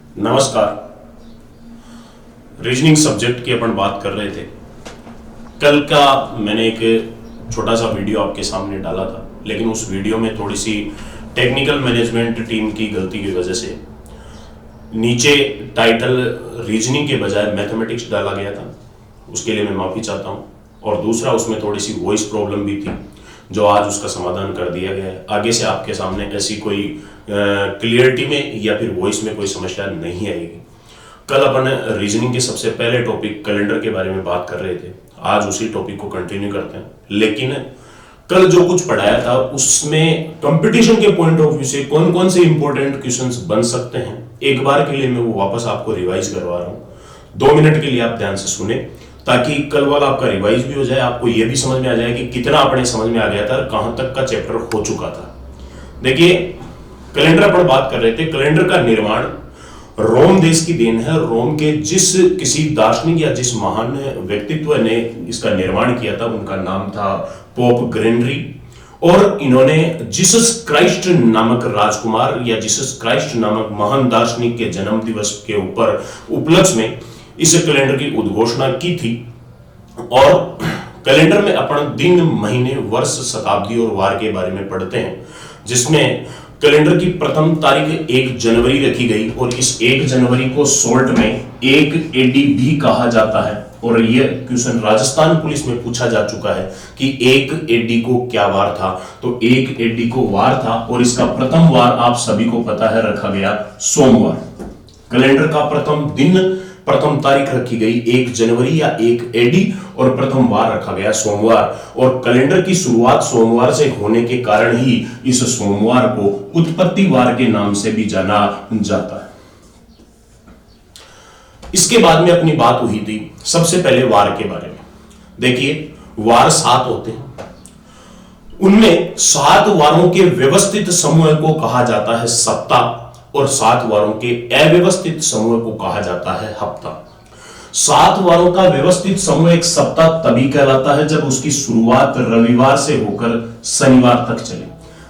नमस्कार। Reasoning subject की अपन बात कर रहे थे। कल का मैंने एक छोटा सा वीडियो आपके सामने डाला था, लेकिन उस वीडियो में थोड़ी सी टेक्निकल मैनेजमेंट टीम की गलती की वजह से नीचे टाइटल रीजनिंग के बजाय मैथमेटिक्स डाला गया था। उसके लिए मैं माफ़ी चाहता हूँ। और दूसरा, उसमें थोड़ी सी वॉइस प्रॉब्लम भी थी, जो आज उसका समाधान कर दिया गया है। आगे से आपके सामने ऐसी कोई क्लियरिटी में या फिर वॉइस में कोई समस्या नहीं आएगी। कल अपन रीजनिंग के सबसे पहले टॉपिक कैलेंडर के बारे में बात कर रहे थे। आज उसी टॉपिक को कंटिन्यू करते हैं, लेकिन कल जो कुछ पढ़ाया था उसमें कंपटीशन के पॉइंट ऑफ व्यू से कौन कौन से इंपॉर्टेंट क्वेश्चंस बन सकते हैं, एक बार के लिए मैं वो वापस आपको रिवाइज करवा रहा हूँ। 2 मिनट के लिए आप ध्यान से सुने, ताकि कल वाला आपका रिवाइज भी हो जाए, आपको ये भी समझ में आ जाए कि कितना अपने समझ में आ गया था और कहां तक का चैप्टर हो चुका था। देखिए, कैलेंडर पर बात कर रहे थे। कैलेंडर का निर्माण रोम देश की देन है। रोम के जिस किसी दार्शनिक या जिस महान व्यक्तित्व ने इसका निर्माण किया था, उनका नाम था पोप ग्रेगरी। और इन्होंने जीसस क्राइस्ट नामक राजकुमार या जीसस क्राइस्ट नामक महान दार्शनिक के जन्म दिवस के ऊपर उपलक्ष्य में इस कैलेंडर की उद्घोषणा की थी। और कैलेंडर में अपन दिन, महीने, वर्ष, शताब्दी और वार के बारे में पढ़ते हैं, जिसमें कैलेंडर की प्रथम तारीख 1 जनवरी रखी गई। और इस 1 जनवरी को शॉर्ट में 1 AD भी कहा जाता है। और यह क्वेश्चन राजस्थान पुलिस में पूछा जा चुका है कि 1 AD को क्या वार था। तो 1 AD को वार था, और इसका प्रथम वार आप सभी को पता है रखा गया सोमवार। कैलेंडर का प्रथम दिन, प्रथम तारीख रखी गई 1 जनवरी या 1 AD, और प्रथम वार रखा गया सोमवार। और कैलेंडर की शुरुआत सोमवार से होने के कारण ही इस सोमवार को उत्पत्ति वार के नाम से भी जाना जाता है। इसके बाद में अपनी बात हुई थी सबसे पहले वार के बारे में। देखिए, वार 7 होते हैं। उनमें 7 वारों के व्यवस्थित समूह को कहा जाता है सप्ताह, और 7 वारों के अव्यवस्थित समूह को कहा जाता है हफ्ता। 7 वारों का व्यवस्थित समूह एक सप्ताह तभी कहलाता है जब उसकी शुरुआत रविवार से होकर शनिवार तक चले।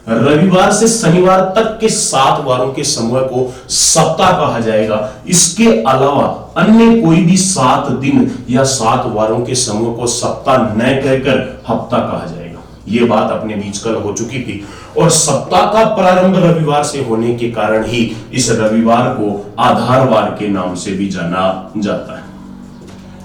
रविवार से शनिवार तक के 7 वारों के समूह को सप्ताह कहा जाएगा। इसके अलावा अन्य कोई भी 7 दिन या 7 वारों के समूह को सप्ताह न कहकर हफ्ता कहा जाएगा। यह बात अपने बीच कल हो चुकी थी। और सप्ताह का प्रारंभ रविवार से होने के कारण ही इस रविवार को आधारवार के नाम से भी जाना जाता है।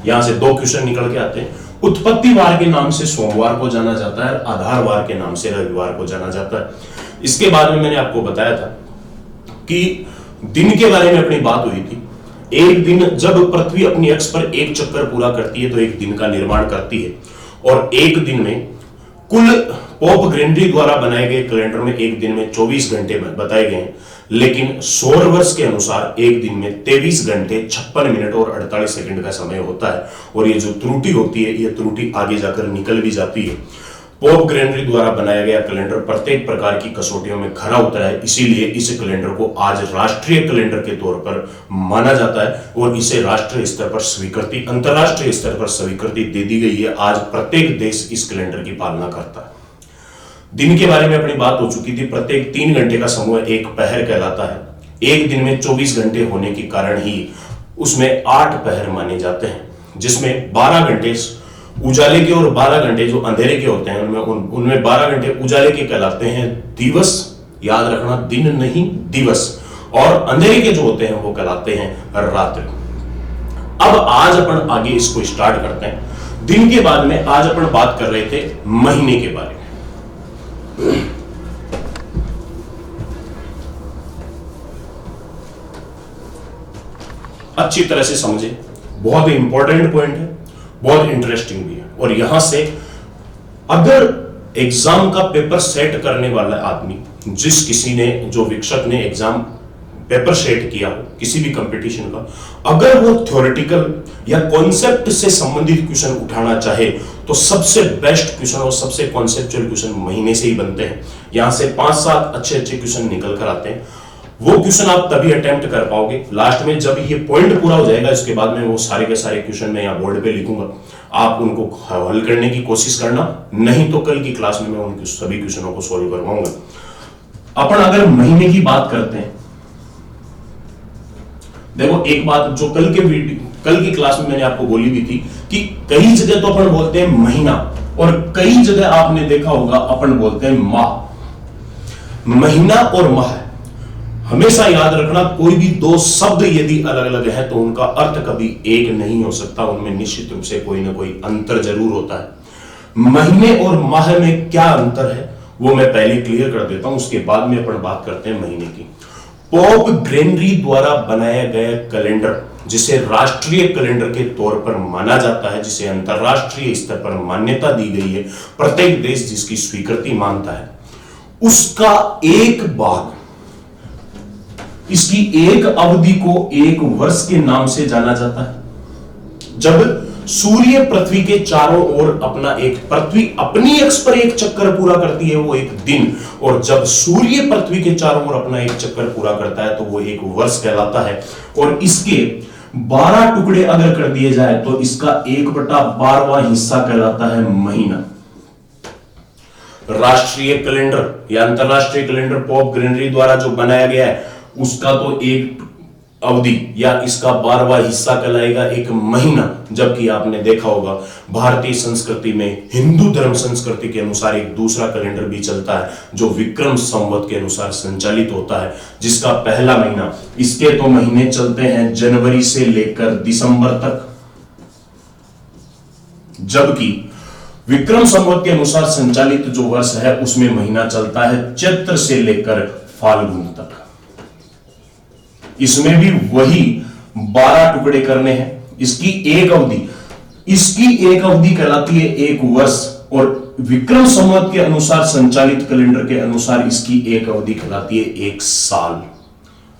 यहां से 2 क्वेश्चन निकल के आते हैं। उत्पत्तिवार के नाम से सोमवार को जाना जाता है, आधारवार के नाम से रविवार को जाना जाता है। इसके बाद में मैंने आपको बताया था कि दिन के बारे में अपनी बात हुई थी। एक दिन, जब पृथ्वी अपनी अक्ष पर एक चक्कर पूरा करती है तो एक दिन का निर्माण करती है। और एक दिन में कुल पोप ग्रेगरी द्वारा बनाए गए कैलेंडर में एक दिन में 24 घंटे बताए गए हैं, लेकिन सौर वर्ष के अनुसार एक दिन में 23 घंटे 56 मिनट और 48 सेकंड का समय होता है। और ये जो त्रुटि होती है, ये त्रुटि आगे जाकर निकल भी जाती है। पोप ग्रेगरी द्वारा बनाया गया कैलेंडर प्रत्येक प्रकार की कसौटियों में खरा उतरा है। इसीलिए इस कैलेंडर को आज राष्ट्रीय कैलेंडर के तौर पर माना जाता है, और इसे राष्ट्रीय स्तर पर स्वीकृति, अंतरराष्ट्रीय स्तर पर स्वीकृति दे दी गई है। आज प्रत्येक देश इस कैलेंडर की पालना करता है। दिन के बारे में अपनी बात हो चुकी थी। प्रत्येक 3 घंटे का समूह एक पहर कहलाता है। एक दिन में 24 घंटे होने के कारण ही उसमें 8 पहर माने जाते हैं, जिसमें 12 घंटे उजाले के और 12 घंटे जो अंधेरे के होते हैं, उनमें 12 घंटे उजाले के कहलाते हैं दिवस। याद रखना, दिन नहीं दिवस। और अंधेरे के जो होते हैं वो कहलाते हैं रात्रि। अब आज अपन आगे इसको स्टार्ट करते हैं। दिन के बाद में आज अपन बात कर रहे थे महीने के बारे में। अच्छी तरह से समझे, बहुत इंपॉर्टेंट पॉइंट है, बहुत इंटरेस्टिंग भी है। और यहां से अगर एग्जाम का पेपर सेट करने वाला आदमी, जिस किसी ने, जो विक्षक ने एग्जाम पेपर सेट किया हो किसी भी कंपटीशन का, अगर वो थ्योरेटिकल या कॉन्सेप्ट से संबंधित क्वेश्चन उठाना चाहे तो सबसे बेस्ट क्वेश्चन और सबसे कॉन्सेप्चुअल क्वेश्चन महीने से ही बनते हैं। यहां से 5-7 अच्छे क्वेश्चन निकल कर आते हैं। वो क्वेश्चन आप तभी अटेम्प्ट कर पाओगे लास्ट में, जब ये पॉइंट पूरा हो जाएगा। इसके बाद में वो सारे के सारे क्वेश्चन मैं यहाँ बोर्ड पे लिखूंगा, आप उनको हल करने की कोशिश करना, नहीं तो कल की क्लास में मैं उनके सभी क्वेश्चनों को सॉल्व करवाऊंगा। अपन अगर महीने की बात करते हैं देखो एक बात जो कल की क्लास में मैंने आपको बोली भी थी कि कई जगह तो अपन बोलते हैं महीना और कई जगह आपने देखा होगा अपन बोलते हैं माह। महीना और माह हमेशा याद रखना, कोई भी दो शब्द यदि अलग अलग है तो उनका अर्थ कभी एक नहीं हो सकता, उनमें निश्चित रूप से कोई ना कोई अंतर जरूर होता है। महीने और माह में क्या अंतर है वो मैं पहले क्लियर कर देता हूं, उसके बाद में अपन बात करते हैं महीने की। पोप ग्रेगरी द्वारा बनाया गया कैलेंडर जिसे राष्ट्रीय कैलेंडर के तौर पर माना जाता है, जिसे अंतरराष्ट्रीय स्तर पर मान्यता दी गई है, प्रत्येक देश जिसकी स्वीकृति मानता है, उसका एक भाग, इसकी एक अवधि को एक वर्ष के नाम से जाना जाता है। जब सूर्य पृथ्वी के चारों ओर पृथ्वी अपनी अक्ष पर एक चक्कर पूरा करती है वो एक दिन, और जब सूर्य पृथ्वी के चारों ओर अपना एक चक्कर पूरा करता है तो वो एक वर्ष कहलाता है। और इसके 12 टुकड़े अगर कर दिए जाए तो इसका 1/12वां हिस्सा कहलाता है महीना। राष्ट्रीय कैलेंडर या अंतरराष्ट्रीय कैलेंडर पोप ग्रेगरी द्वारा जो बनाया गया है उसका तो एक अवधि या इसका 12वां हिस्सा कहलाएगा एक महीना। जबकि आपने देखा होगा भारतीय संस्कृति में, हिंदू धर्म संस्कृति के अनुसार एक दूसरा कैलेंडर भी चलता है जो विक्रम संवत के अनुसार संचालित होता है, जिसका पहला महीना, इसके तो महीने चलते हैं जनवरी से लेकर दिसंबर तक, जबकि विक्रम संवत के अनुसार संचालित जो वर्ष है उसमें महीना चलता है चैत्र से लेकर फाल्गुन तक। इसमें भी वही 12 टुकड़े करने हैं। इसकी एक अवधि कहलाती है एक वर्ष, और विक्रम संवत के अनुसार संचालित कैलेंडर के अनुसार इसकी एक अवधि कहलाती है एक साल।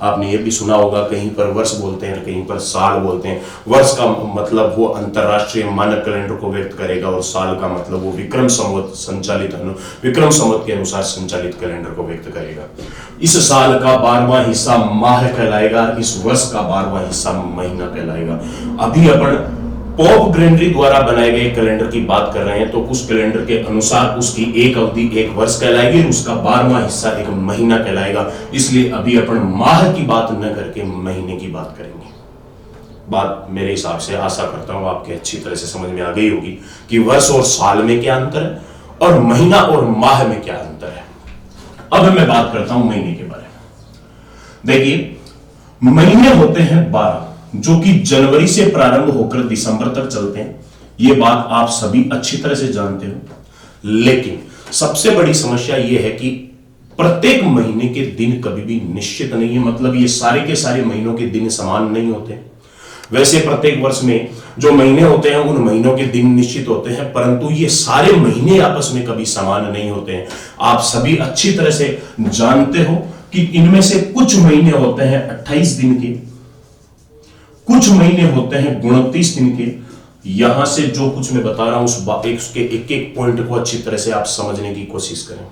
आपने ये भी सुना होगा कहीं पर वर्ष बोलते हैं, कहीं पर साल बोलते हैं। वर्ष का मतलब वो अंतरराष्ट्रीय मानक कैलेंडर को व्यक्त करेगा और साल का मतलब वो विक्रम संवत के अनुसार संचालित कैलेंडर को व्यक्त करेगा। इस साल का 12वां हिस्सा माह कहलाएगा, इस वर्ष का 12वां हिस्सा महीना कहलाएगा। अभी अपन पोप ग्रेगरी द्वारा बनाए गए कैलेंडर की बात कर रहे हैं तो उस कैलेंडर के अनुसार उसकी एक अवधि एक वर्ष कहलाएगी, उसका 12वां हिस्सा एक महीना कहलाएगा। इसलिए अभी अपन माह की बात न करके महीने की बात करेंगे। बात मेरे हिसाब से आशा करता हूं आपके अच्छी तरह से समझ में आ गई होगी कि वर्ष और साल में क्या अंतर है और महीना और माह में क्या अंतर है। अब मैं बात करता हूं महीने के बारे में। देखिए, महीने होते हैं 12 जो कि जनवरी से प्रारंभ होकर दिसंबर तक चलते हैं। यह बात आप सभी अच्छी तरह से जानते हो। लेकिन सबसे बड़ी समस्या यह है कि प्रत्येक महीने के दिन कभी भी निश्चित नहीं है, मतलब ये सारे के सारे महीनों के दिन समान नहीं होते। वैसे प्रत्येक वर्ष में जो महीने होते हैं उन महीनों के दिन निश्चित होते हैं, परंतु ये सारे महीने आपस में कभी समान नहीं होते हैं। आप सभी अच्छी तरह से जानते हो कि इनमें से कुछ महीने होते हैं 28 दिन के, कुछ महीने होते हैं 29 दिन के। यहां से जो कुछ मैं बता रहा हूं उसके एक एक पॉइंट को अच्छी तरह से आप समझने की कोशिश करें,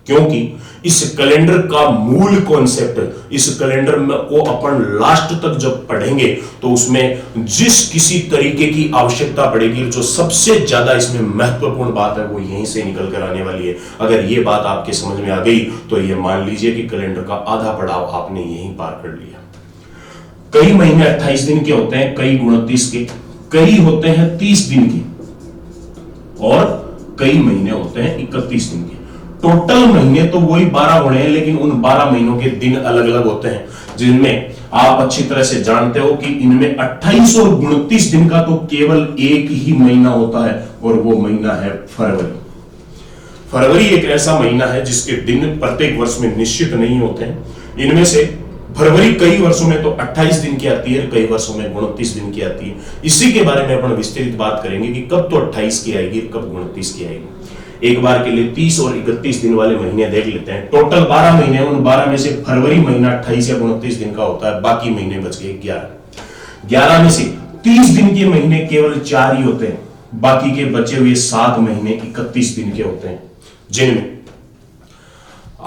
क्योंकि इस कैलेंडर का मूल कॉन्सेप्ट, इस कैलेंडर को अपन लास्ट तक जब पढ़ेंगे तो उसमें जिस किसी तरीके की आवश्यकता पड़ेगी, जो सबसे ज्यादा इसमें महत्वपूर्ण बात है वो यहीं से निकल कर आने वाली है। अगर ये बात आपके समझ में आ गई तो ये मान लीजिए कि कैलेंडर का आधा पड़ाव आपने यहीं पार कर लिया। कई महीने 28 दिन के होते हैं, कई 29 के, कई होते हैं 30 दिन के और कई महीने होते हैं 31 दिन के। टोटल महीने तो वही 12 होने हैं, लेकिन उन 12 महीनों के दिन अलग अलग होते हैं, जिनमें आप अच्छी तरह से जानते हो कि इनमें 28 और 29 दिन का तो केवल एक ही महीना होता है और वो महीना है फरवरी। फरवरी एक ऐसा महीना है जिसके दिन प्रत्येक वर्ष में निश्चित नहीं होते हैं। इनमें से फरवरी कई वर्षों में तो 28 दिन की आती है, कई वर्षों में 29 दिन की आती है। इसी के बारे में अपन विस्तृत बात करेंगे कि कब तो 28 की आएगी, कब 29 की आएगी। एक बार के लिए 30 और 31 दिन वाले महीने देख लेते हैं। टोटल 12 महीने, उन 12 में से फरवरी महीना 28 या 29 दिन का होता है, बाकी महीने बच गए 11। 11 में से 30 दिन के महीने केवल 4 ही होते हैं, बाकी के बचे हुए 7 महीने 31 दिन के होते हैं, जिनमें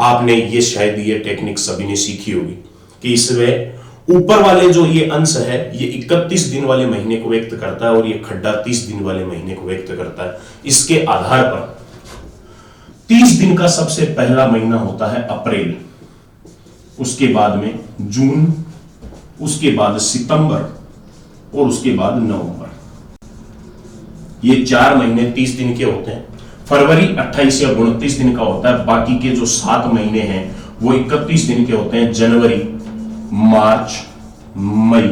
आपने ये शायद ये टेक्निक सभी ने सीखी होगी कि इसमें ऊपर वाले जो ये अंश है ये 31 दिन वाले महीने को व्यक्त करता है और ये खड्डा 30 दिन वाले महीने को व्यक्त करता है। इसके आधार पर 30 दिन का सबसे पहला महीना होता है अप्रैल, उसके बाद में जून, उसके बाद सितंबर और उसके बाद नवंबर। ये 4 महीने 30 दिन के होते हैं। फरवरी 28 या 29 दिन का होता है। बाकी के जो 7 महीने हैं वो 31 दिन के होते हैं। जनवरी, मार्च, मई,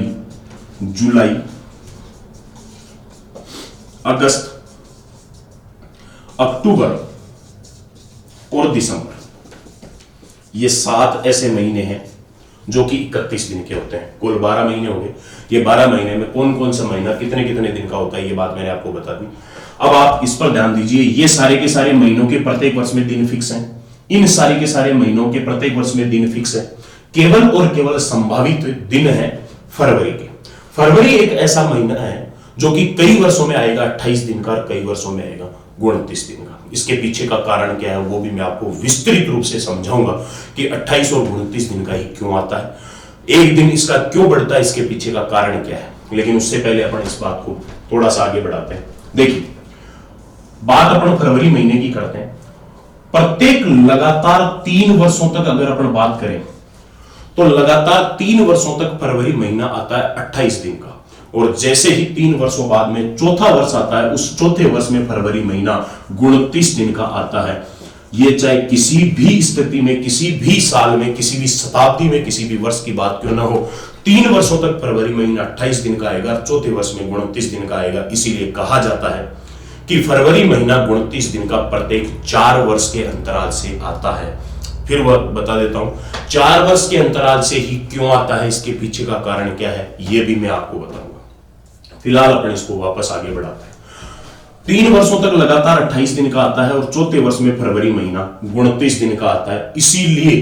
जुलाई, अगस्त, अक्टूबर और दिसंबर। ये 7 ऐसे महीने हैं जो कि 31 दिन के होते हैं। कुल 12 महीने हो गए। ये 12 महीने में कौन कौन सा महीना कितने कितने दिन का होता है, ये बात मैंने आपको बता दी। अब आप इस पर ध्यान दीजिए। ये सारे के सारे महीनों के प्रत्येक वर्ष में दिन फिक्स हैं। इन सारे के सारे महीनों के प्रत्येक वर्ष में दिन फिक्स है। केवल और केवल संभावित दिन है फरवरी के। फरवरी एक ऐसा महीना है जो कि कई वर्षों में आएगा 28 दिन का और कई वर्षों में आएगा 29 दिन का। इसके पीछे का कारण क्या है वो भी मैं आपको विस्तृत रूप से समझाऊंगा कि 28 और 29 दिन का ही क्यों आता है, एक दिन इसका क्यों बढ़ता है, इसके पीछे का कारण क्या है। लेकिन उससे पहले अपन इस बात को थोड़ा सा आगे बढ़ाते हैं। देखिए, बात अपन फरवरी महीने की करते हैं। प्रत्येक लगातार 3 वर्षों तक अगर अपन बात करें तो लगातार 3 वर्षों तक फरवरी महीना आता है 28 दिन का। और जैसे ही 3 वर्षों बाद में चौथा वर्ष आता है, उस चौथे वर्ष में फरवरी महीना 29 दिन का आता है। ये चाहे किसी भी स्थिति में, किसी भी साल में, किसी भी शताब्दी में, किसी भी वर्ष की बात क्यों ना हो, 3 वर्षों तक फरवरी महीना 28 दिन का आएगा, चौथे वर्ष में 29 दिन का आएगा। इसीलिए कहा जाता है कि फरवरी महीना 29 दिन का प्रत्येक 4 वर्ष के अंतराल से आता है। फिर वह बता देता हूं 4 वर्ष के अंतराल से ही क्यों आता है, इसके पीछे का कारण क्या है, यह भी मैं आपको बताऊंगा। फिलहाल अपन इसको वापस आगे बढ़ाते हैं। 3 वर्षों तक लगातार 28 दिन का आता है और चौथे वर्ष में फरवरी महीना 29 दिन का आता है। इसीलिए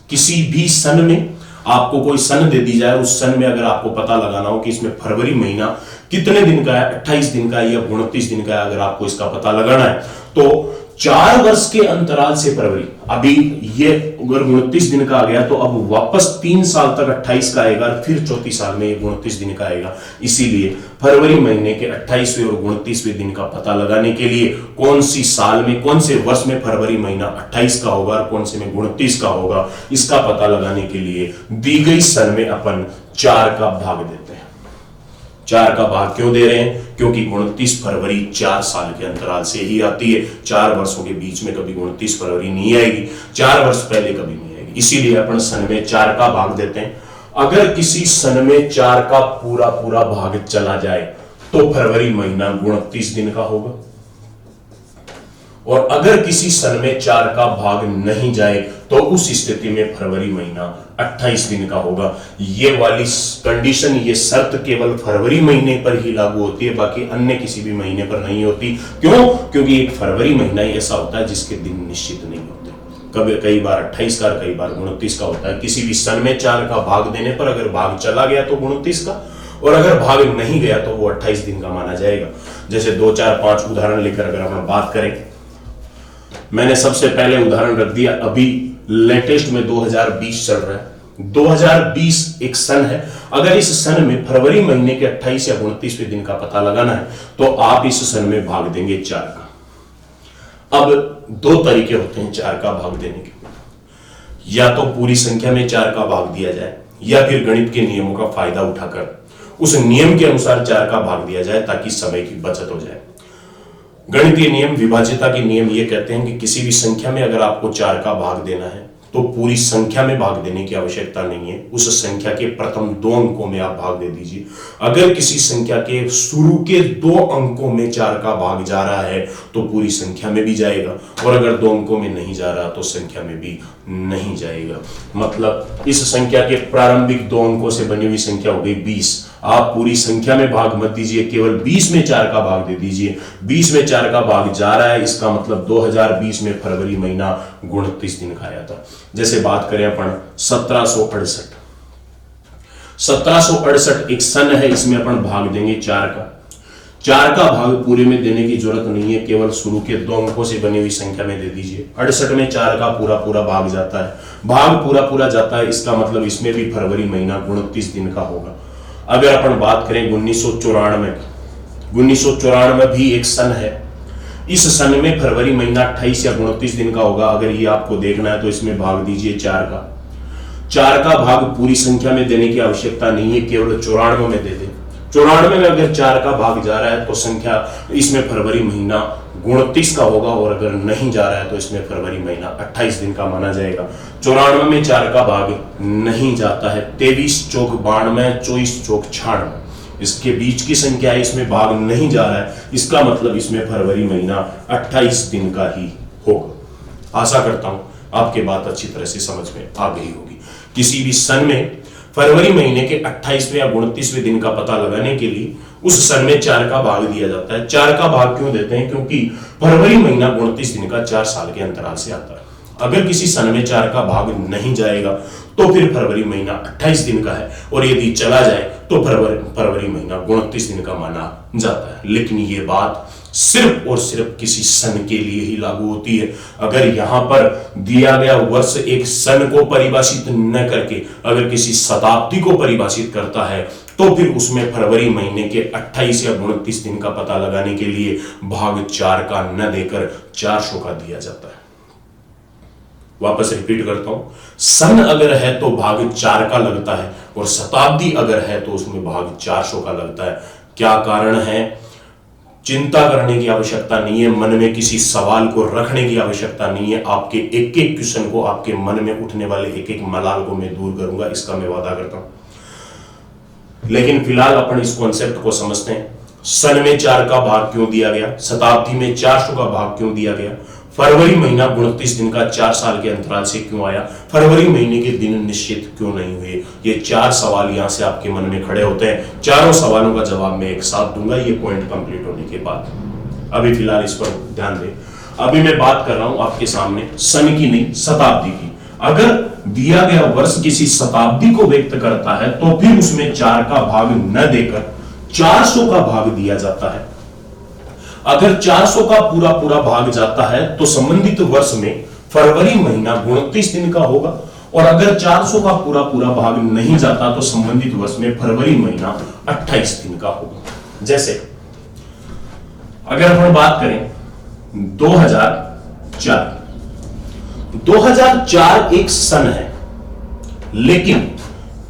किसी भी सन में आपको कोई सन दे दी जाए, उस सन में अगर आपको पता लगाना हो कि इसमें फरवरी महीना कितने दिन का है, 28 दिन का है या 29 दिन का है, अगर आपको इसका पता लगाना है तो 4 वर्ष के अंतराल से फरवरी, अभी ये अगर 29 दिन का आ गया तो अब वापस 3 साल तक 28 का आएगा, फिर चौथी साल में ये 29 दिन का आएगा। इसीलिए फरवरी महीने के 28वें और 29वें दिन का पता लगाने के लिए कौन सी साल में, कौन से वर्ष में फरवरी महीना 28 का होगा और कौन से में 29 का होगा, इसका पता लगाने के लिए दी गई सन में अपन 4 का भाग देते हैं। 4 का भाग क्यों दे रहे हैं, क्योंकि 29 फरवरी 4 साल के अंतराल से ही आती है। 4 वर्षों के बीच में कभी 29 फरवरी नहीं आएगी, 4 वर्ष पहले कभी नहीं आएगी। इसीलिए अपन सन में 4 का भाग देते हैं। अगर किसी सन में 4 का पूरा पूरा भाग चला जाए तो फरवरी महीना 29 दिन का होगा, और अगर किसी सन में 4 का भाग नहीं जाए तो उस स्थिति में फरवरी महीना 28 दिन का होगा। ये वाली कंडीशन, ये शर्त केवल फरवरी महीने पर ही लागू होती है, बाकी अन्य किसी भी महीने पर नहीं होती। क्यों? क्योंकि एक फरवरी महीना ही ऐसा होता है जिसके दिन निश्चित नहीं होते। कभी कई बार 28 का, कई बार 29 का होता है। किसी भी सन में 4 का भाग देने पर अगर भाग चला गया तो 29 का, और अगर भाग नहीं गया तो वो 28 दिन का माना जाएगा। जैसे 2, 4, 5 उदाहरण लेकर अगर हम बात करें, मैंने सबसे पहले उदाहरण रख दिया, अभी लेटेस्ट में 2020 चल रहा है। 2020 एक सन है। अगर इस सन में फरवरी महीने के 28 या 29वें दिन का पता लगाना है तो आप इस सन में भाग देंगे 4 का। अब 2 तरीके होते हैं 4 का भाग देने के, या तो पूरी संख्या में 4 का भाग दिया जाए, या फिर गणित के नियमों का फायदा उठाकर उस नियम के अनुसार 4 का भाग दिया जाए ताकि समय की बचत हो जाए। गणितीय नियम, विभाज्यता के नियम ये कहते हैं कि किसी भी संख्या में अगर आपको 4 का भाग देना है तो पूरी संख्या में भाग देने की आवश्यकता नहीं है, उस संख्या के प्रथम 2 अंकों में आप भाग दे दीजिए। अगर किसी संख्या के शुरू के 2 अंकों में 4 का भाग जा रहा है तो पूरी संख्या में भी जाएगा, और अगर 2 अंकों में नहीं जा रहा तो संख्या में भी नहीं जाएगा। मतलब इस संख्या के प्रारंभिक 2 अंकों से बनी हुई संख्या हो गई 20। आप पूरी संख्या में भाग मत दीजिए, केवल 20 में 4 का भाग दे दीजिए। 20 में 4 का भाग जा रहा है, इसका मतलब 2020 में फरवरी महीना 29 दिन का आया था। जैसे बात करें अपन 1768, 1768 एक सन है, इसमें अपन भाग देंगे 4 का। 4 का भाग पूरे में देने की जरूरत नहीं है, केवल शुरू के 2 अंकों से बनी हुई संख्या में दे दीजिए। 68 में 4 का पूरा पूरा भाग जाता है, भाग पूरा पूरा जाता है, इसका मतलब इसमें भी फरवरी महीना 29 दिन का होगा। अगर अपन बात करें 1994 की, 1994 भी एक सन है। इस सन में फरवरी महीना 28 या 29 दिन का होगा। अगर ये आपको देखना है तो इसमें भाग दीजिए 4 का। 4 का भाग पूरी संख्या में देने की आवश्यकता नहीं है, केवल 94 में दे दे। 94 में अगर 4 का भाग जा रहा है तो संख्या इसमें फरवरी महीना 29 का होगा, और अगर नहीं जा रहा है तो इसमें फरवरी महीना 28 दिन का माना जाएगा। 94 में 4 का भाग नहीं जाता है, 23 चौक 92, 24 चौक 96, इसके बीच की संख्या है, इसमें भाग नहीं जा रहा है, इसका मतलब इसमें फरवरी महीना 28 दिन का ही होगा। आशा करता हूं आपके बात अच्छी तरह से समझ में आ गई होगी। किसी भी सन में फरवरी महीने के 28वें या 29वें दिन का पता लगाने के लिए उस सन में 4 का भाग दिया जाता है। 4 का भाग क्यों देते हैं? क्योंकि फरवरी महीना 29 दिन का 4 साल के अंतराल से आता है। अगर किसी सन में 4 का भाग नहीं जाएगा तो फिर फरवरी महीना 28 दिन का है, और यदि चला जाए तो फरवरी महीना 29 दिन का माना जाता है। लेकिन यह बात सिर्फ और सिर्फ किसी सन के लिए ही लागू होती है। अगर यहां पर दिया गया वर्ष एक सन को परिभाषित न करके अगर किसी शताब्दी को परिभाषित करता है तो फिर उसमें फरवरी महीने के 28 या 29 दिन का पता लगाने के लिए भाग 4 का न देकर 400 का दिया जाता है। वापस रिपीट करता हूं, सन अगर है तो भाग 4 का लगता है, और शताब्दी अगर है तो उसमें भाग 400 का लगता है। क्या कारण है? चिंता करने की आवश्यकता नहीं है, मन में किसी सवाल को रखने की आवश्यकता नहीं है। आपके एक एक क्वेश्चन को, आपके मन में उठने वाले एक एक मलाल को मैं दूर करूंगा, इसका मैं वादा करता हूं। लेकिन फिलहाल अपन इस कॉन्सेप्ट को समझते हैं। सन में 4 का भाग क्यों दिया गया, शताब्दी में 400 का भाग क्यों दिया गया, फरवरी महीना 29 दिन का 4 साल के अंतराल से क्यों आया, फरवरी महीने के दिन निश्चित क्यों नहीं हुए। ये 4 सवाल यहां से आपके मन में खड़े होते हैं। चारों सवालों का जवाब मैं एक साथ दूंगा ये पॉइंट कंप्लीट होने के बाद। अभी फिलहाल इस पर ध्यान दें। अभी मैं बात कर रहा हूं आपके सामने सन की नहीं, शताब्दी की। अगर दिया गया वर्ष किसी शताब्दी को व्यक्त करता है तो फिर उसमें 4 का भाग न देकर 400 का भाग दिया जाता है। अगर 400 का पूरा पूरा भाग जाता है तो संबंधित वर्ष में फरवरी महीना 29 दिन का होगा, और अगर 400 का पूरा पूरा भाग नहीं जाता तो संबंधित वर्ष में फरवरी महीना 28 दिन का होगा। जैसे अगर हम बात करें 2004 एक सन है, लेकिन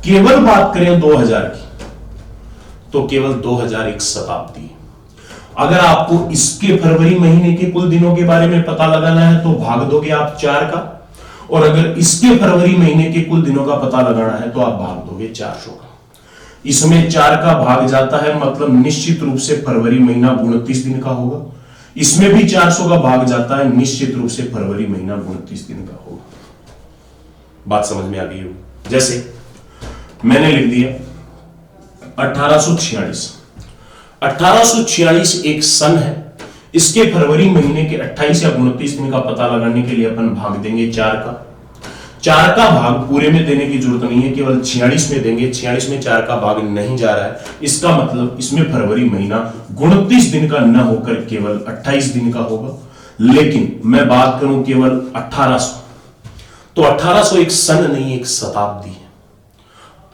केवल बात करें 2000 की तो केवल 2000 एक शताब्दी है। अगर आपको इसके फरवरी महीने के कुल दिनों के बारे में पता लगाना है तो भाग दोगे आप 4 का, और अगर इसके फरवरी महीने के कुल दिनों का पता लगाना है तो आप भाग दोगे 400 का। इसमें 4 का भाग जाता है, मतलब निश्चित रूप से फरवरी महीना 29 दिन का होगा। इसमें भी 400 का भाग जाता है, निश्चित रूप से फरवरी महीना 29 दिन का होगा। बात समझ में आ गई हो? जैसे मैंने लिख दिया 1846 एक सन है, इसके फरवरी महीने के 28 या 29 दिन का पता लगाने के लिए अपन भाग देंगे 4 का। 4 का भाग पूरे में देने की जरूरत नहीं है, केवल 46 में देंगे। 46 में 4 का भाग नहीं जा रहा है, इसका मतलब इसमें फरवरी महीना 29 दिन का न होकर केवल 28 दिन का होगा। लेकिन मैं बात करूं केवल 1800, तो 1800 एक सन नहीं, एक शताब्दी है।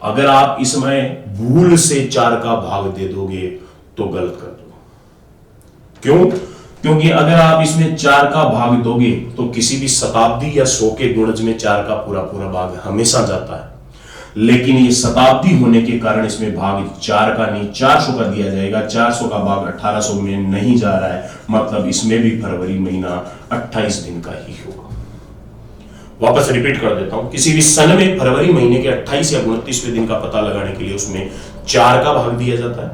अगर आप इसमें भूल से 4 का भाग दे दोगे तो गलत कर दो। क्यों? क्योंकि अगर आप इसमें 4 का भाग दोगे तो किसी भी शताब्दी या 100 के गुणज में 4 का पूरा पूरा भाग हमेशा जाता है, लेकिन ये शताब्दी होने के कारण इसमें भाग 4 का नहीं 400 का दिया जाएगा। 400 का भाग 1800 में नहीं जा रहा है, मतलब इसमें भी फरवरी महीना 28 दिन का ही होगा। वापस रिपीट कर देता हूं, किसी भी सन में फरवरी महीने के 28 या 29वें दिन का पता लगाने के लिए उसमें 4 का भाग दिया जाता है,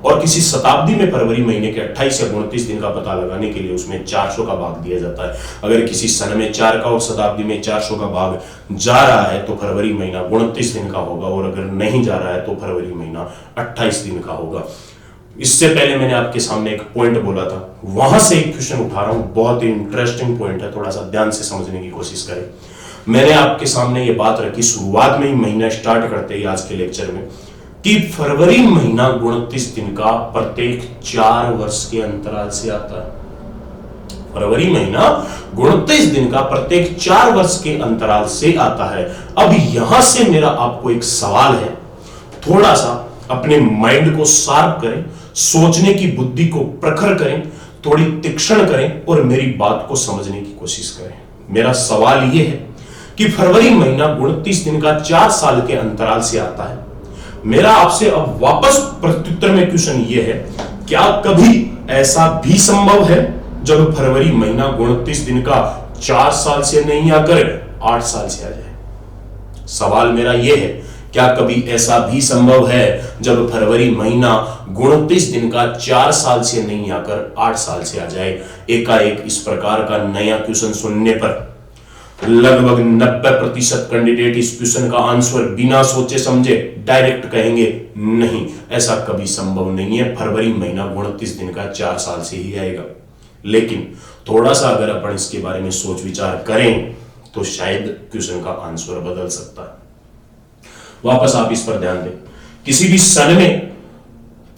और किसी शताब्दी में फरवरी महीने के 28 या 29 दिन का पता लगाने के लिए उसमें 400 का भाग दिया जाता है। अगर किसी सन में 4 का और शताब्दी में 400 का भाग जा रहा है तो फरवरी महीना 29 दिन का होगा, और अगर नहीं जा रहा है तो फरवरी महीना 28 दिन का होगा। इससे पहले मैंने आपके सामने एक पॉइंट बोला था, वहां से एक क्वेश्चन उठा रहा हूं, बहुत ही इंटरेस्टिंग पॉइंट है, थोड़ा सा ध्यान से समझने की कोशिश करें। मैंने आपके सामने ये बात रखी शुरुआत में ही, महीना स्टार्ट करते ही आज के लेक्चर में, कि फरवरी महीना 29 दिन का प्रत्येक 4 वर्ष के अंतराल से आता है। फरवरी महीना 29 दिन का प्रत्येक 4 वर्ष के अंतराल से आता है। अब यहां से मेरा आपको एक सवाल है, थोड़ा सा अपने माइंड को शार्प करें, सोचने की बुद्धि को प्रखर करें, थोड़ी तीक्ष्ण करें और मेरी बात को समझने की कोशिश करें। मेरा सवाल यह है कि फरवरी महीना 29 दिन का 4 साल के अंतराल से आता है। मेरा आपसे अब वापस प्रत्युत्तर में क्वेश्चन यह है, क्या कभी ऐसा भी संभव है जब फरवरी महीना 29 दिन का 4 साल से नहीं आकर 8 साल से आ जाए? सवाल मेरा यह है, क्या कभी ऐसा भी संभव है जब फरवरी महीना 29 दिन का 4 साल से नहीं आकर 8 साल से आ जाए? एकाएक इस प्रकार का नया क्वेश्चन सुनने पर लगभग 90% कैंडिडेट इस क्वेश्चन का आंसर बिना सोचे समझे डायरेक्ट कहेंगे नहीं, ऐसा कभी संभव नहीं है, फरवरी महीना 29 दिन का 4 साल से ही आएगा। लेकिन थोड़ा सा अगर अपन इसके बारे में सोच विचार करें तो शायद क्वेश्चन का आंसर बदल सकता है। वापस आप इस पर ध्यान दें, किसी भी सन में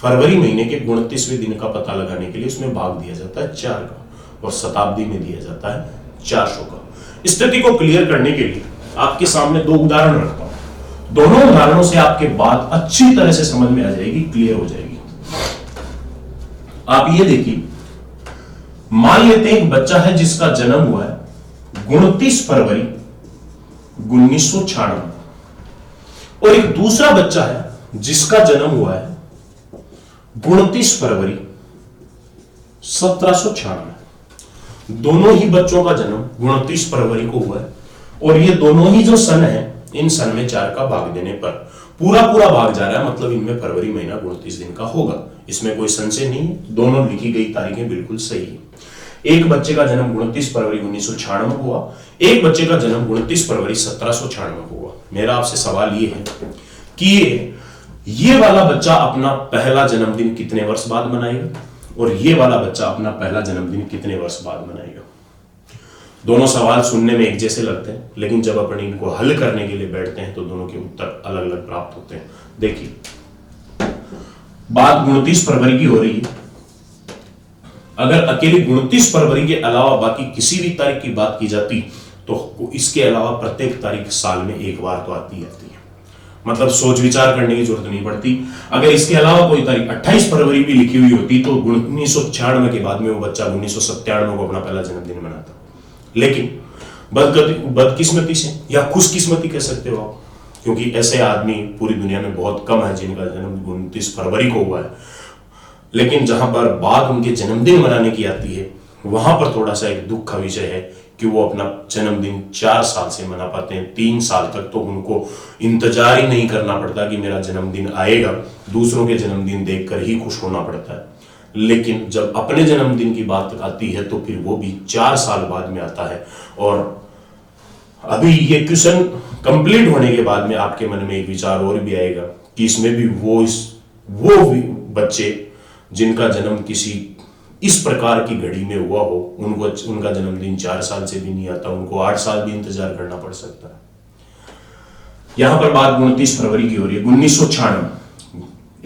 फरवरी महीने के 29वें दिन का पता लगाने के लिए उसमें भाग दिया जाता है 4 का और शताब्दी में दिया जाता है 400 का। स्थिति को क्लियर करने के लिए आपके सामने 2 उदाहरण रखता हूं। दोनों उदाहरणों से आपके बात अच्छी तरह से समझ में आ जाएगी, क्लियर हो जाएगी। आप ये देखिए, मान लेते हैं एक बच्चा है जिसका जन्म हुआ है 29 फरवरी 1996 और एक दूसरा बच्चा है जिसका जन्म हुआ है 29 फरवरी 1796। दोनों ही बच्चों का जन्म 29 फरवरी को हुआ है और ये दोनों ही जो सन है, इन सन में 4 का भाग देने पर पूरा भाग जा रहा है, मतलब इनमें फरवरी महीना 29 दिन का होगा। इसमें कोई संशय नहीं है, दोनों लिखी गई तारीखें बिल्कुल सही है। एक बच्चे का जन्म 29 फरवरी 1996 को हुआ, एक बच्चे का जन्म 29 फरवरी 1796 को हुआ। मेरा आपसे सवाल ये है कि ये वाला बच्चा अपना पहला जन्मदिन कितने वर्ष बाद मनाएगा और ये वाला बच्चा अपना पहला जन्मदिन कितने वर्ष बाद मनाएगा? दोनों सवाल सुनने में एक जैसे लगते हैं, लेकिन जब अपन इनको हल करने के लिए बैठते हैं तो दोनों के उत्तर अलग अलग प्राप्त होते हैं। देखिए, बात 29 फरवरी की हो रही है। अगर अकेली 29 फरवरी के अलावा बाकी किसी भी तारीख की बात की जाती तो इसके अलावा प्रत्येक तारीख साल में एक बार तो आती है, मतलब सोच विचार करने की जरूरत नहीं पड़ती। अगर इसके अलावा कोई तारीख 28 फरवरी भी लिखी हुई होती तो 1996 के बाद में वो बच्चा 1997 को अपना पहला जन्मदिन मनाता। लेकिन बदकिस्मती से या खुशकिस्मती कह सकते हो आप, क्योंकि ऐसे आदमी पूरी दुनिया में बहुत कम है जिनका जन्म 29 फरवरी को हुआ है, लेकिन जहां पर बात उनके जन्मदिन मनाने की आती है वहां पर थोड़ा सा एक दुख का विषय है कि वो अपना जन्मदिन 4 साल से मना पाते हैं। 3 साल तक तो उनको इंतजार ही नहीं करना पड़ता कि मेरा जन्मदिन आएगा, दूसरों के जन्मदिन देखकर ही खुश होना पड़ता है। लेकिन जब अपने जन्मदिन की बात आती है तो फिर वो भी 4 साल बाद में आता है। और अभी ये क्वेश्चन कंप्लीट होने के बाद में आपके मन में एक विचार और भी आएगा कि इसमें भी वो बच्चे जिनका जन्म किसी इस प्रकार की घड़ी में हुआ हो, उनका जन्मदिन 4 साल से भी नहीं आता, उनको 8 साल भी इंतजार करना पड़ सकता है। यहां पर बात 29 फरवरी की हो रही है, 1996।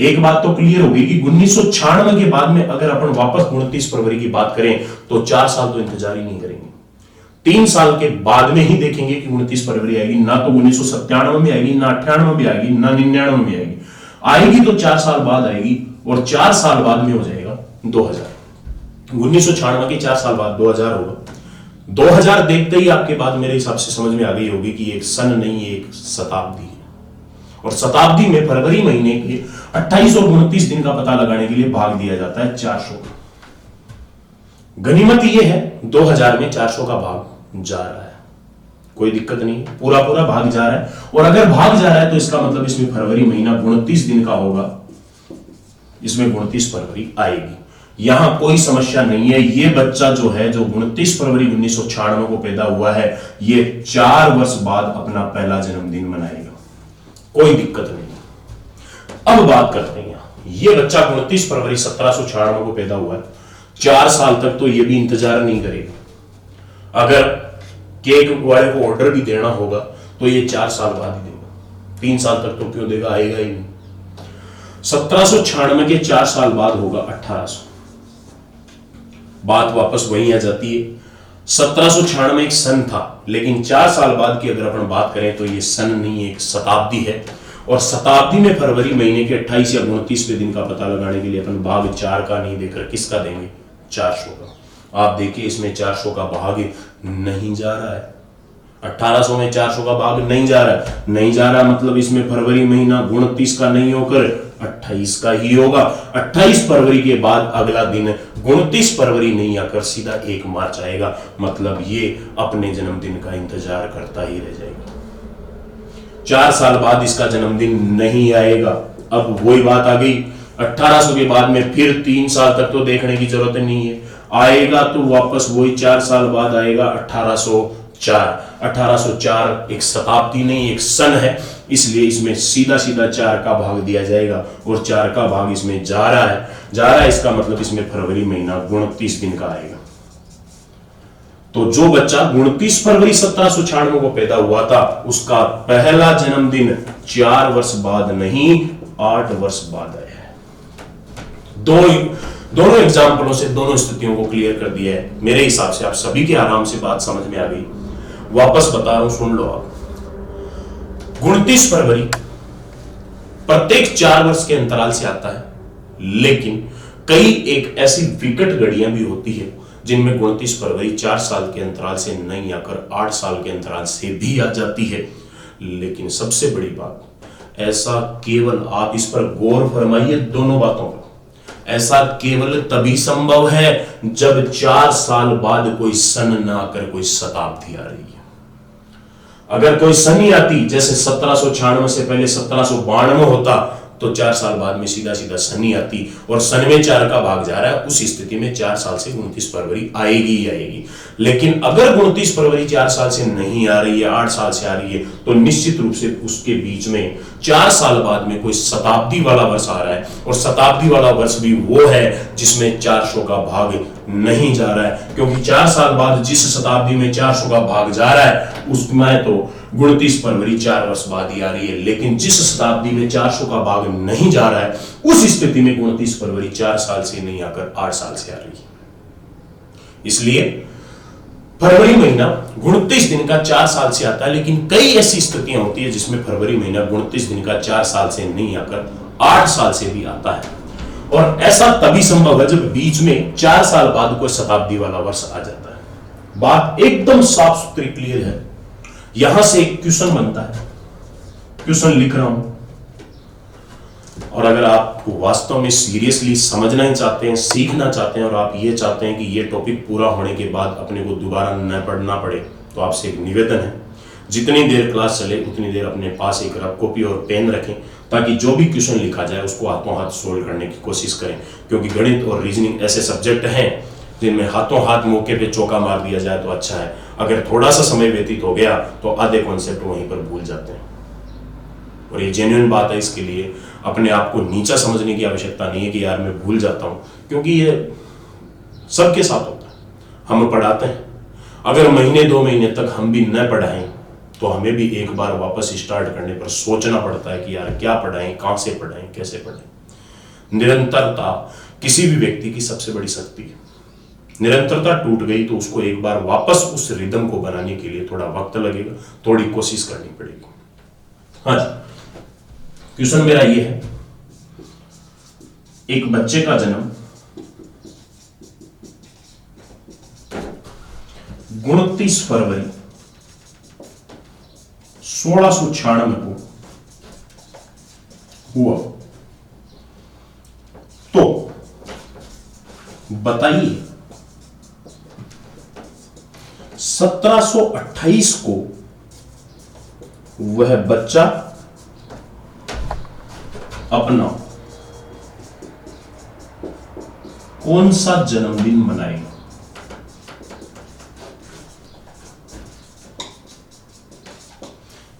एक बात तो क्लियर होगी कि 1996 के बाद में अगर अपन वापस 29 फरवरी की बात करें तो 4 साल तो इंतजार ही नहीं करेंगे, 3 साल के बाद में ही देखेंगे कि 29 फरवरी आएगी। ना तो 1997 में आएगी, ना 98 में आएगी, ना 99 में आएगी। आएगी तो 4 साल बाद आएगी और 4 साल बाद में हो जाएगा 2000। 1996 के 4 साल बाद 2000 होगा। 2000 देखते ही आपके बाद मेरे हिसाब से समझ में आ गई होगी कि एक सन नहीं, एक शताब्दी है। और शताब्दी में फरवरी महीने के 28 और 29 दिन का पता लगाने के लिए भाग दिया जाता है 400 का। गनीमत यह है 2000 में 400 का भाग जा रहा है, कोई दिक्कत नहीं, पूरा भाग जा रहा है। और अगर भाग जा रहा है तो इसका मतलब इसमें फरवरी महीना 29 दिन का होगा, इसमें 29 फरवरी आएगी। यहां कोई समस्या नहीं है। ये बच्चा जो है, जो 29 फरवरी 1996 को पैदा हुआ है, ये 4 वर्ष बाद अपना पहला जन्मदिन मनाएगा, कोई दिक्कत नहीं। अब बात करते हैं, ये बच्चा 29 फरवरी 1796 को पैदा हुआ है, 4 साल तक तो ये भी इंतजार नहीं करेगा। अगर केक वाले को ऑर्डर भी देना होगा तो ये 4 साल बाद ही देगा, 3 साल तक तो क्यों देगा, आएगा ही नहीं। 1796 के 4 साल बाद होगा 1800। बात वापस वहीं आ जाती है, 1796 एक सन था, लेकिन 4 साल बाद की अगर अपन बात करें तो ये सन नहीं, एक शताब्दी है। और शताब्दी में फरवरी महीने के 28 या 29वें दिन का पता लगाने के लिए अपन भाग 4 का नहीं देकर किसका देंगे, 400 का। आप देखिए इसमें 400 का भाग नहीं जा रहा है, 1800 में 400 का भाग नहीं जा रहा है, नहीं जा रहा मतलब इसमें फरवरी महीना 29 का नहीं होकर 28 का ही होगा। 28 फरवरी के बाद अगला दिन 29 फरवरी नहीं आकर सीधा 1 मार्च आएगा, मतलब ये अपने जन्मदिन का इंतजार करता ही रह जाएगा। 4 साल बाद इसका जन्मदिन नहीं आएगा। अब वही बात आ गई, 1800 के बाद में फिर 3 साल तक तो देखने की जरूरत नहीं है, आएगा तो वापस वही 4 साल बाद आएगा 1804। 1804 एक शताब्दी नहीं, एक सन है, इसलिए इसमें सीधा सीधा 4 का भाग दिया जाएगा और 4 का भाग इसमें जा रहा है, इसका मतलब इसमें फरवरी महीना 29 दिन का आएगा। तो जो बच्चा 29 फरवरी 1796 को पैदा हुआ था, उसका पहला जन्मदिन 4 वर्ष बाद नहीं 8 वर्ष बाद आया है। दोनों एग्जाम्पलों से दोनों स्थितियों को क्लियर कर दिया है। मेरे हिसाब से आप सभी के आराम से बात समझ में आ गई। वापस बता रहा हूं, सुन लो आप। 29 फरवरी प्रत्येक 4 वर्ष के अंतराल से आता है, लेकिन कई एक ऐसी विकट घड़ियां भी होती है जिनमें 29 फरवरी 4 साल के अंतराल से नहीं आकर 8 साल के अंतराल से भी आ जाती है। लेकिन सबसे बड़ी बात, ऐसा केवल आप इस पर गौर फरमाइए दोनों बातों पर, ऐसा केवल तभी संभव है जब 4 साल बाद कोई सन ना आकर कोई शताब्दी आ रही है। अगर कोई सन ही आती, जैसे 1796 से पहले 1792 होता, तो 4 साल बाद में सीधा सीधा सन ही आती, और सन में 4 का भाग जा रहा है, उस स्थिति में 4 साल से 29 फरवरी आएगी ही आएगी। लेकिन अगर 29 फरवरी 4 साल से नहीं आ रही है, 8 साल से आ रही है, तो निश्चित रूप से उसके बीच में 4 साल बाद में कोई शताब्दी वाला वर्ष आ रहा है, और शताब्दी वाला वर्ष भी वो है जिसमें 400 का भाग नहीं जा रहा है, क्योंकि 4 साल बाद जिस शताब्दी में 400 का भाग जा रहा है उसमें तो 29 फरवरी 4 वर्ष बाद ही आ रही है। लेकिन जिस शताब्दी में 400 का भाग नहीं जा रहा है, उस स्थिति में 29 फरवरी 4 साल से नहीं आकर 8 साल से आ रही है। इसलिए फरवरी महीना 29 दिन का 4 साल से आता है, लेकिन कई ऐसी स्थितियां होती है जिसमें फरवरी महीना 29 दिन का 4 साल से नहीं आकर 8 साल से भी आता है। और ऐसा तभी संभव है जब बीच में 4 साल बाद कोई शताब्दी वाला वर्ष आ जाता है। बात एकदम साफ सुथरी क्लियर है। यहां से एक क्वेश्चन बनता है, क्वेश्चन लिख रहा हूं, और अगर आप वास्तव में सीरियसली समझना ही चाहते हैं, सीखना चाहते हैं, और आप ये चाहते हैं कि ये टॉपिक पूरा होने के बाद अपने को दोबारा न पढ़ना पड़े, तो आपसे एक निवेदन है, जितनी देर क्लास चले उतनी देर अपने पास एक रफ कॉपी और पेन रखें, ताकि जो भी क्वेश्चन लिखा जाए उसको हाथों हाथ सोल्व करने की कोशिश करें। क्योंकि गणित और रीजनिंग ऐसे सब्जेक्ट हैं जिनमें हाथों हाथ मौके पे चौका मार दिया जाए तो अच्छा है, अगर थोड़ा सा समय व्यतीत हो गया तो आधे कॉन्सेप्ट वहीं पर भूल जाते हैं। और ये जेन्युइन बात है, इसके लिए अपने आप को नीचा समझने की आवश्यकता नहीं है कि यार मैं भूल जाता हूं, क्योंकि ये सबके साथ होता है। हम पढ़ाते हैं, अगर महीने 2 महीने तक हम भी न पढ़ाएं तो हमें भी एक बार वापस स्टार्ट करने पर सोचना पड़ता है कि यार क्या पढ़ाएं, कहां से पढ़ाएं, कैसे पढ़ाएं। निरंतरता किसी भी व्यक्ति की सबसे बड़ी शक्ति है। निरंतरता टूट गई तो उसको एक बार वापस उस रिदम को बनाने के लिए थोड़ा वक्त लगेगा, थोड़ी कोशिश करनी पड़ेगी। हाँ जी, क्वेश्चन मेरा ये है, एक बच्चे का जन्म 29 फरवरी 1696 को हुआ, तो बताइए 1728 को वह बच्चा अपना कौन सा जन्मदिन मनाएगा?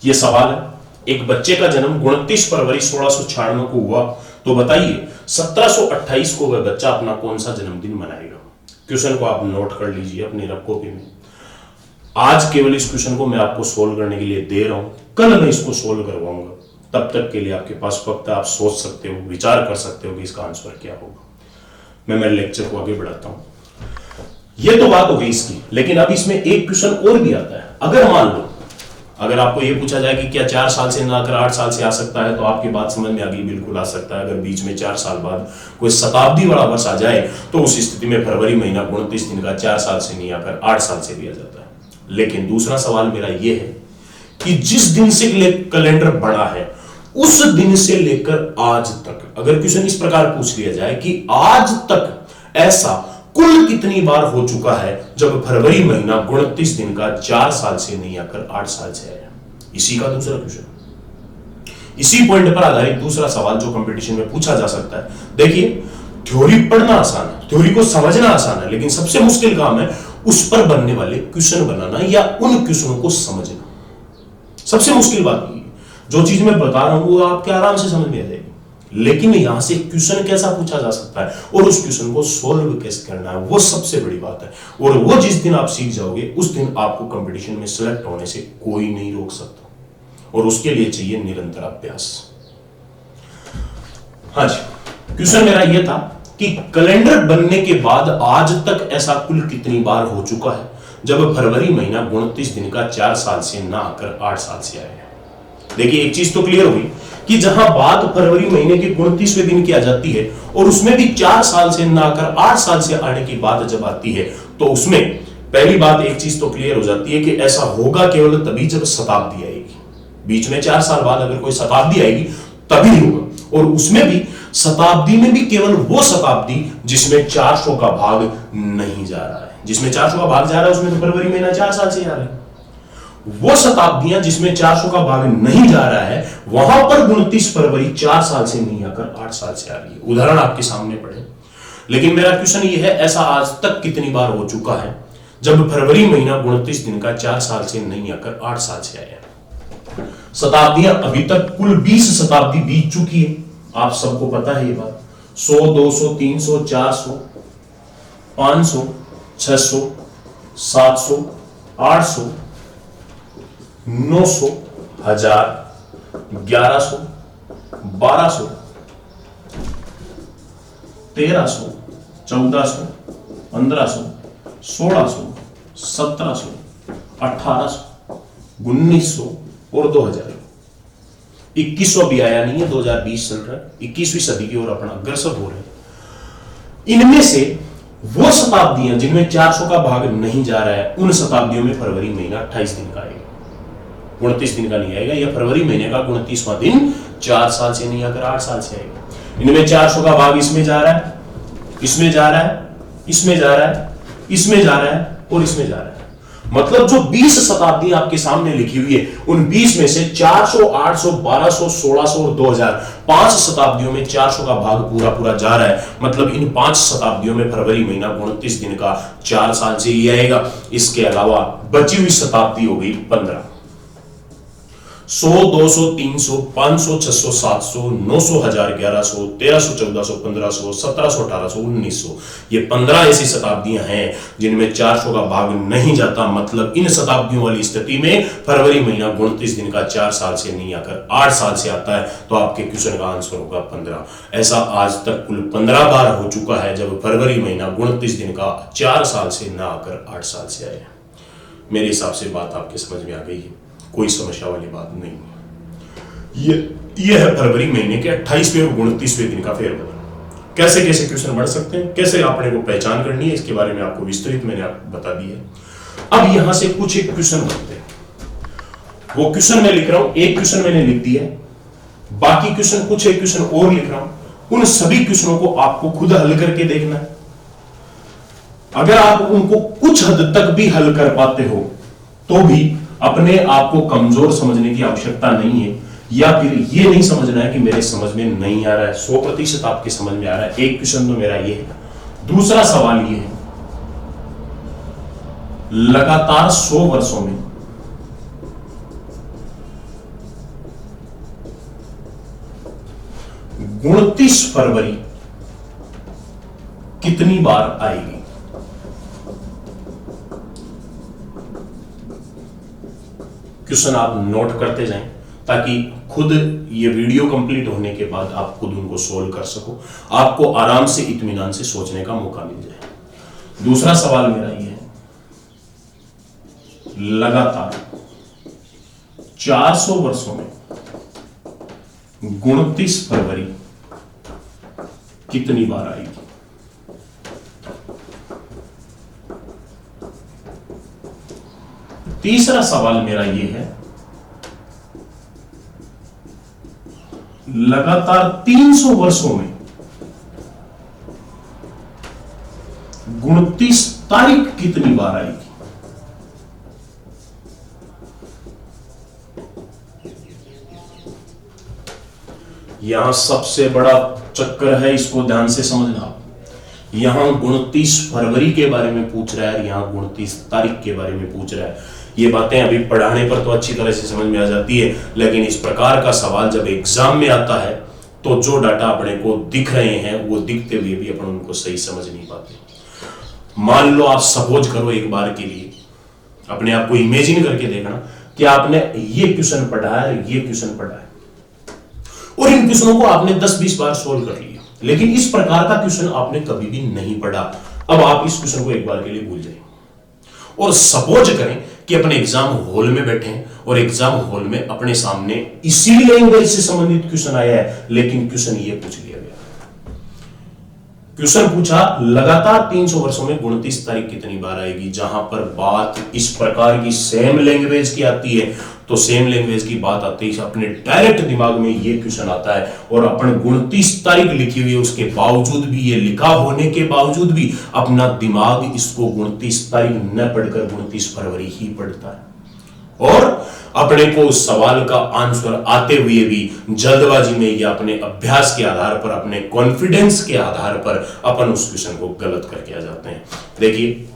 यह सवाल है। एक बच्चे का जन्म 29 फरवरी 1696 को हुआ, तो बताइए 1728 को वह बच्चा अपना कौन सा जन्मदिन मनाएगा? क्वेश्चन को आप नोट कर लीजिए अपनी रफ कॉपी में। आज केवल इस क्वेश्चन को मैं आपको सोल्व करने के लिए दे रहा हूं, कल मैं इसको सोल्व करवाऊंगा। तब तक के लिए आपके पास वक्त है, आप सोच सकते हो, विचार कर सकते हो कि इसका आंसर क्या होगा। मैं मेरे लेक्चर को आगे बढ़ाता हूं। यह तो बात हो गई इसकी, लेकिन अब इसमें एक क्वेश्चन और भी आता है। अगर मान लो, अगर आपको यह पूछा जाए कि क्या 4 साल से ना आकर 8 साल से आ सकता है, तो आपकी बात समझ में आ गई, बिल्कुल आ सकता है। अगर बीच में 4 साल बाद कोई शताब्दी वाला वर्ष आ जाए, तो उस स्थिति में फरवरी महीना 29 दिन का 4 साल से नहीं आकर 8 साल से भी आ जाता है। लेकिन दूसरा सवाल मेरा यह है कि जिस दिन से कैलेंडर बढ़ा है उस दिन से लेकर आज तक अगर क्वेश्चन इस प्रकार पूछ लिया जाए कि आज तक ऐसा कुल कितनी बार हो चुका है जब फरवरी महीना 29 दिन का 4 साल से नहीं आकर 8 साल से आया, इसी का दूसरा क्वेश्चन, इसी पॉइंट पर आधारित दूसरा सवाल जो कंपटीशन में पूछा जा सकता है। देखिए, थ्योरी पढ़ना आसान है, थ्योरी को समझना आसान है, लेकिन सबसे मुश्किल काम है उस पर बनने वाले क्वेश्चन बनाना या उन क्वेश्चनों को समझना। सबसे मुश्किल बात ये, जो चीज मैं बता रहा हूं वो आपके आराम से समझ में आ जाएगी, लेकिन यहां से क्वेश्चन कैसा पूछा जा सकता है और उस क्वेश्चन को सोल्व कैसे करना है वो सबसे बड़ी बात है। और वो जिस दिन आप सीख जाओगे उस दिन आपको कंपटीशन में सिलेक्ट होने से कोई नहीं रोक सकता, और उसके लिए चाहिए निरंतर अभ्यास। हाँ जी, क्वेश्चन मेरा यह था कि कैलेंडर बनने के बाद आज तक ऐसा कुल कितनी बार हो चुका है जब फरवरी महीना 29 दिन का 4 साल से ना आकर 8 साल से आया है। देखिए, एक चीज तो क्लियर हुई कि जहां बात फरवरी महीने के 29वें दिन की आ जाती है और उसमें भी 4 साल से ना आकर 8 साल से आने की बात जब आती है तो उसमें पहली बात एक चीज तो क्लियर हो जाती है कि ऐसा होगा केवल तभी जब शताब्दी आएगी। बीच में 4 साल बाद अगर कोई शताब्दी आएगी तभी होगा, और उसमें भी शताब्दी में भी केवल वो शताब्दी जिसमें 400 का भाग नहीं जा रहा है। जिसमें 400 का भाग जा रहा है उसमें तो फरवरी महीना 4 साल से आ रहा है। वो शताब्दियां जिसमें 400 का भाग नहीं जा रहा है वहां पर 29 फरवरी 4 साल से नहीं आकर 8 साल से आ रही है। उदाहरण आपके सामने पड़े, लेकिन मेरा क्वेश्चन ये है ऐसा आज तक कितनी बार हो चुका है जब फरवरी महीना 29 दिन का 4 साल से नहीं आकर 8 साल से आया। शताब्दियां अभी तक कुल 20 शताब्दी बीत चुकी है, आप सबको पता है ये बात। 100, 200, 300, 400, 500, 600, 700, 800, 900, 1000, 1100, 1200, 1300, 1400, 1500, 1600, 1700, 1800, 1900 और 2000। 2100 भी आया नहीं है, 2020 चल रहा है, 21वीं सदी की ओर अपना अग्रसर हो रहे हैं। इनमें से वो शताब्दियां जिनमें 400 का भाग नहीं जा रहा है उन शताब्दियों में फरवरी महीना 28 दिन का आएगा, 29 दिन का नहीं आएगा। या फरवरी महीने का 29वां दिन 4 साल से नहीं आकर 8 साल से आएगा। इनमें 400 का भाग इसमें जा रहा है, इसमें जा रहा है, इसमें जा रहा है, इसमें जा रहा है और इसमें जा रहा है। मतलब जो 20 शताब्दी आपके सामने लिखी हुई है उन 20 में से 400, 800, 1200, 1600 और 2000 5 शताब्दियों में 400 का भाग पूरा पूरा जा रहा है। मतलब इन 5 शताब्दियों में फरवरी महीना 29 दिन का 4 साल से ही आएगा। इसके अलावा बची हुई शताब्दी हो गई 15। 100, 200, 300, 500, 600, 700, 900, 1000, 1100, 1300, 1400, 1500, 1700, 1800, 1900। ये 15 ऐसी शताब्दियां हैं जिनमें 400 का भाग नहीं जाता। मतलब इन शताब्दियों वाली स्थिति में फरवरी महीना 29 दिन का 4 साल से नहीं आकर 8 साल से आता है, तो आपके क्वेश्चन का आंसर होगा 15। ऐसा आज तक कुल 15 बार हो चुका है जब फरवरी महीना 29 दिन का 4 साल से ना आकर 8 साल से आया। मेरे हिसाब से बात आपके समझ में आ गई है, कोई समस्या वाली बात नहीं है। ये है फरवरी महीने के 28वें और 29वें दिन का फेरबदल। कैसे कैसे क्वेश्चन बढ़ सकते हैं, कैसे आपने को पहचान करनी है, इसके बारे में आपको विस्तृत मैंने आपको बता दिया है। अब यहां से कुछ एक क्वेश्चन बनते हैं, वो क्वेश्चन मैं लिख रहा हूं, एक क्वेश्चन मैंने लिख दिया है, बाकी क्वेश्चन कुछ एक क्वेश्चन और लिख रहा हूं। उन सभी क्वेश्चनों को आपको खुद हल करके देखना है। अगर आप उनको कुछ हद तक भी हल कर पाते हो तो भी अपने आप को कमजोर समझने की आवश्यकता नहीं है, या फिर ये नहीं समझना है कि मेरे समझ में नहीं आ रहा है। 100% आपके समझ में आ रहा है। एक क्वेश्चन तो मेरा ये है। दूसरा सवाल ये है, लगातार 100 वर्षों में उनतीस फरवरी कितनी बार आएगी? क्वेश्चन आप नोट करते जाएं ताकि खुद ये वीडियो कंप्लीट होने के बाद आप खुद उनको सोल्व कर सको, आपको आराम से इत्मीनान से सोचने का मौका मिल जाए। दूसरा सवाल मेरा ये है, लगातार 400 वर्षों में 29 फरवरी कितनी बार आएगी? तीसरा सवाल मेरा ये है, लगातार 300 वर्षों में 29 तारीख कितनी बार आएगी? यहां सबसे बड़ा चक्कर है, इसको ध्यान से समझना। यहां 29 फरवरी के बारे में पूछ रहा है, यहां 29 तारीख के बारे में पूछ रहा है। ये बातें अभी पढ़ाने पर तो अच्छी तरह से समझ में आ जाती है, लेकिन इस प्रकार का सवाल जब एग्जाम में आता है तो जो डाटा अपने को दिख रहे हैं वो दिखते हुए भी अपन उनको सही समझ नहीं पाते। मान लो आप सपोज करो एक बार के लिए अपने आप को इमेजिन करके देखना कि आपने ये क्वेश्चन पढ़ा है, ये क्वेश्चन पढ़ा है और इन क्वेश्चनों को आपने 10-20 बार सोल्व कर लिया, लेकिन इस प्रकार का क्वेश्चन आपने कभी भी नहीं पढ़ा। अब आप इस क्वेश्चन को एक बार के लिए भूल जाएं और सपोज करें कि अपने एग्जाम हॉल में बैठे हैं और एग्जाम हॉल में अपने सामने इसी लैंग्वेज से संबंधित क्वेश्चन आया है, लेकिन क्वेश्चन ये पूछ लिया गया, क्वेश्चन पूछा लगातार 300 वर्षों में 29 तारीख कितनी बार आएगी। जहां पर बात इस प्रकार की सेम लैंग्वेज की आती है तो सेम लैंग्वेज की बात आती है अपने डायरेक्ट दिमाग में ये क्वेश्चन आता है और अपन 29 तारीख लिखी हुई है, उसके बावजूद भी, ये लिखा होने के बावजूद भी अपना दिमाग इसको 29 तारीख न पढ़कर 29 फरवरी ही पढ़ता है और अपने को उस सवाल का आंसर आते हुए भी जल्दबाजी में या अपने अभ्यास के आधार पर, अपने कॉन्फिडेंस के आधार पर अपन उस क्वेश्चन को गलत करके आ जाते हैं। देखिए,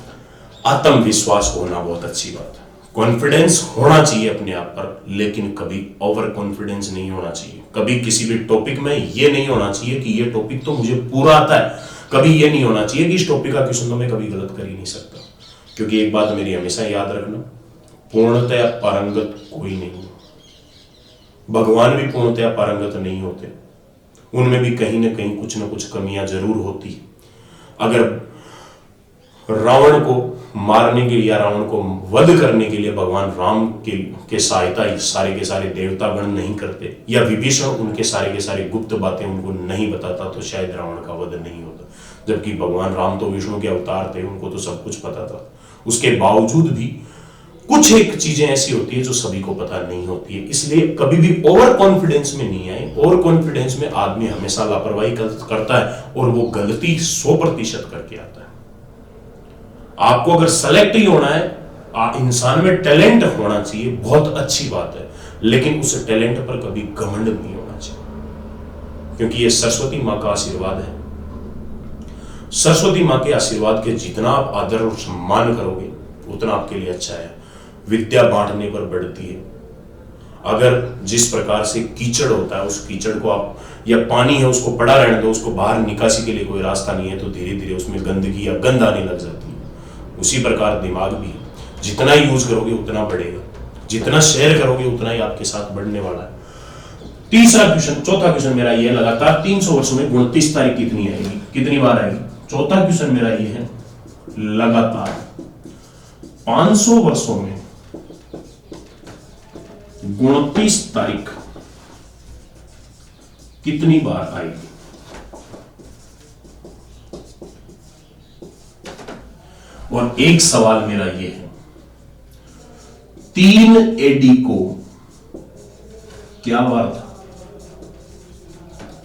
आत्मविश्वास होना बहुत अच्छी बात है, कॉन्फिडेंस होना चाहिए अपने आप पर, लेकिन कभी ओवर कॉन्फिडेंस नहीं होना चाहिए। कभी किसी भी टॉपिक में ये नहीं होना चाहिए कि ये टॉपिक तो मुझे पूरा आता है, कभी ये नहीं होना चाहिए कि इस टॉपिक का क्वेश्चन तो मैं कभी गलत कर ही नहीं सकता। क्योंकि एक बात मेरी हमेशा याद रखना, पूर्णतया पारंगत कोई नहीं है। भगवान भी पूर्णतया पारंगत नहीं होते, उनमें भी कहीं ना कहीं कुछ ना कुछ कमियां जरूर होती है। अगर रावण को मारने के लिए या रावण को वध करने के लिए भगवान राम के सहायता सारे के सारे देवता गण नहीं करते या विभीषण उनके सारे के सारे गुप्त बातें उनको नहीं बताता तो शायद रावण का वध नहीं होता। जबकि भगवान राम तो विष्णु के अवतार थे, उनको तो सब कुछ पता था। उसके बावजूद भी कुछ एक चीजें ऐसी होती है जो सभी को पता नहीं होती है। इसलिए कभी भी ओवर कॉन्फिडेंस में नहीं आए। ओवर कॉन्फिडेंस में आदमी हमेशा लापरवाही करता है और वो गलती 100% करके आता है। आपको अगर सेलेक्ट ही होना है, इंसान में टैलेंट होना चाहिए, बहुत अच्छी बात है, लेकिन उस टैलेंट पर कभी घमंड नहीं होना चाहिए, क्योंकि ये सरस्वती मां का आशीर्वाद है। सरस्वती मां के आशीर्वाद के जितना आप आदर और सम्मान करोगे उतना आपके लिए अच्छा है। विद्या बांटने पर बढ़ती है। अगर जिस प्रकार से कीचड़ होता है, उस कीचड़ को आप, या पानी है उसको पड़ा रहने दो, उसको बाहर निकासी के लिए कोई रास्ता नहीं है, तो धीरे धीरे उसमें गंदगी या गंद आने लग जाती है। उसी प्रकार दिमाग भी है, जितना यूज करोगे उतना बढ़ेगा, जितना शेयर करोगे उतना ही आपके साथ बढ़ने वाला है। चौथा क्वेश्चन मेरा ये है, लगातार 300 वर्षों में 29 तारीख कितनी आएगी, कितनी बार आएगी। चौथा क्वेश्चन मेरा ये है, लगातार 500 वर्षों में 29 तारीख कितनी बार आएगी। और एक सवाल मेरा यह है, 3 AD को क्या वार था।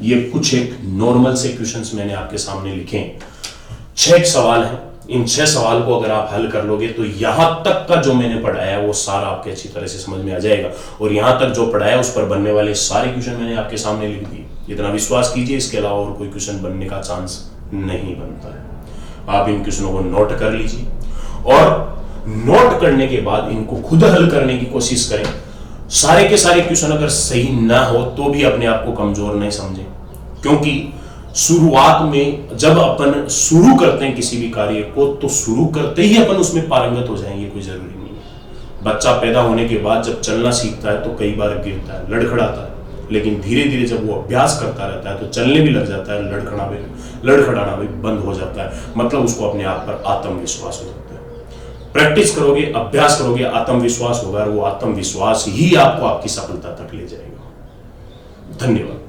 ये कुछ एक नॉर्मल से क्वेश्चंस मैंने आपके सामने लिखे हैं। 6 सवाल हैं। इन 6 सवाल को अगर आप हल कर लोगे तो यहां तक का जो मैंने पढ़ाया है वो सारा आपके अच्छी तरह से समझ में आ जाएगा। और यहां तक जो पढ़ाया उस पर बनने वाले सारे क्वेश्चन मैंने आपके सामने लिख दिए। इतना विश्वास कीजिए, इसके अलावा और कोई क्वेश्चन बनने का चांस नहीं बनता है। आप इन क्वेश्चनों को नोट कर लीजिए और नोट करने के बाद इनको खुद हल करने की कोशिश करें। सारे के सारे क्वेश्चन अगर सही ना हो तो भी अपने आप को कमजोर नहीं समझें, क्योंकि शुरुआत में जब अपन शुरू करते हैं किसी भी कार्य को तो शुरू करते ही अपन उसमें पारंगत हो जाएंगे, कोई जरूरी नहीं है। बच्चा पैदा होने के बाद जब चलना सीखता है तो कई बार गिरता है, लड़खड़ाता है, लेकिन धीरे धीरे जब वो अभ्यास करता रहता है तो चलने भी लग जाता है, लड़खड़ाना भी बंद हो जाता है। मतलब उसको अपने आप पर आत्मविश्वास हो जाता है। प्रैक्टिस करोगे, अभ्यास करोगे, आत्मविश्वास होगा और वो आत्मविश्वास ही आपको आपकी सफलता तक ले जाएगा। धन्यवाद।